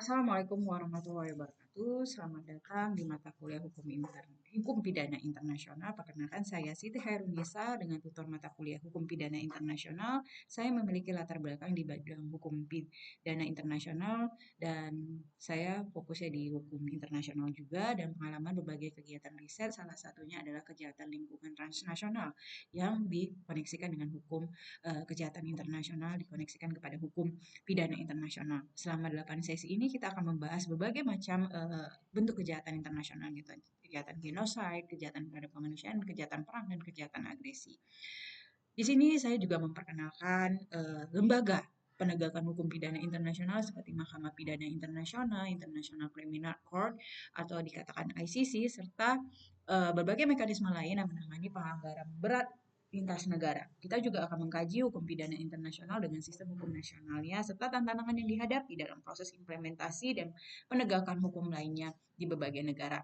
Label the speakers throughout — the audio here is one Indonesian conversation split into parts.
Speaker 1: Assalamualaikum warahmatullahi wabarakatuh. Selamat datang di mata kuliah Hukum Pidana Internasional. Perkenalkan saya Siti Hairunisa dengan tutor mata kuliah Hukum Pidana Internasional. Saya memiliki latar belakang di bidang Hukum Pidana Internasional dan saya fokusnya di Hukum Internasional juga dan pengalaman berbagai kegiatan riset. Salah satunya adalah kejahatan lingkungan transnasional yang dikoneksikan dengan hukum kejahatan internasional dikoneksikan kepada hukum pidana internasional. Selama 8 sesi ini kita akan membahas berbagai macam bentuk kejahatan internasional gitu. Kejahatan genosida, kejahatan terhadap kemanusiaan, kejahatan perang, dan kejahatan agresi. Di sini saya juga memperkenalkan lembaga penegakan hukum pidana internasional seperti Mahkamah Pidana Internasional, International Criminal Court, atau dikatakan ICC, serta berbagai mekanisme lain yang menangani pelanggaran berat lintas negara. Kita juga akan mengkaji hukum pidana internasional dengan sistem hukum nasionalnya, serta tantangan yang dihadapi dalam proses implementasi dan penegakan hukum lainnya di berbagai negara.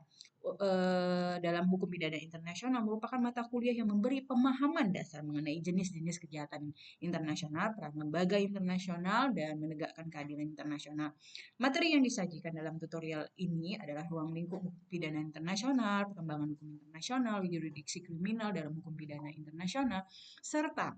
Speaker 1: Dalam hukum pidana internasional merupakan mata kuliah yang memberi pemahaman dasar mengenai jenis-jenis kejahatan internasional, peran lembaga internasional, dan menegakkan keadilan internasional. Materi yang disajikan dalam tutorial ini adalah ruang lingkup hukum pidana internasional, perkembangan hukum internasional, yurisdiksi kriminal dalam hukum pidana internasional, serta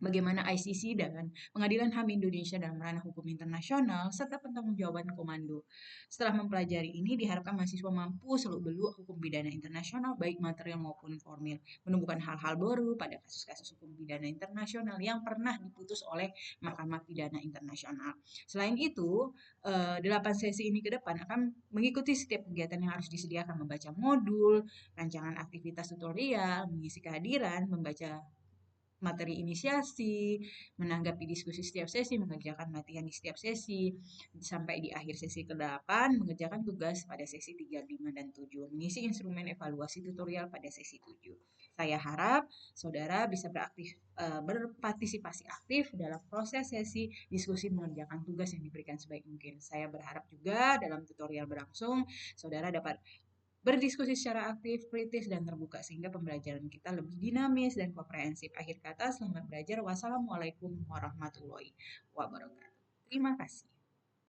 Speaker 1: bagaimana ICC dan Pengadilan HAM Indonesia dalam ranah hukum internasional, serta pertanggungjawaban komando. Setelah mempelajari ini, diharapkan mahasiswa mampu seluk-beluk hukum pidana internasional, baik material maupun formil, menemukan hal-hal baru pada kasus-kasus hukum pidana internasional yang pernah diputus oleh Mahkamah Pidana Internasional. Selain itu, 8 sesi ini ke depan akan mengikuti setiap kegiatan yang harus disediakan, membaca modul, rancangan aktivitas tutorial, mengisi kehadiran, membaca materi inisiasi, menanggapi diskusi setiap sesi, mengerjakan latihan di setiap sesi, sampai di akhir sesi ke-8, mengerjakan tugas pada sesi 3, 5, dan 7, mengisi instrumen evaluasi tutorial pada sesi 7. Saya harap saudara bisa berpartisipasi aktif dalam proses sesi diskusi mengerjakan tugas yang diberikan sebaik mungkin. Saya berharap juga dalam tutorial berlangsung, saudara dapat berdiskusi secara aktif, kritis, dan terbuka sehingga pembelajaran kita lebih dinamis dan komprehensif. Akhir kata, selamat belajar. Wassalamualaikum warahmatullahi wabarakatuh. Terima kasih.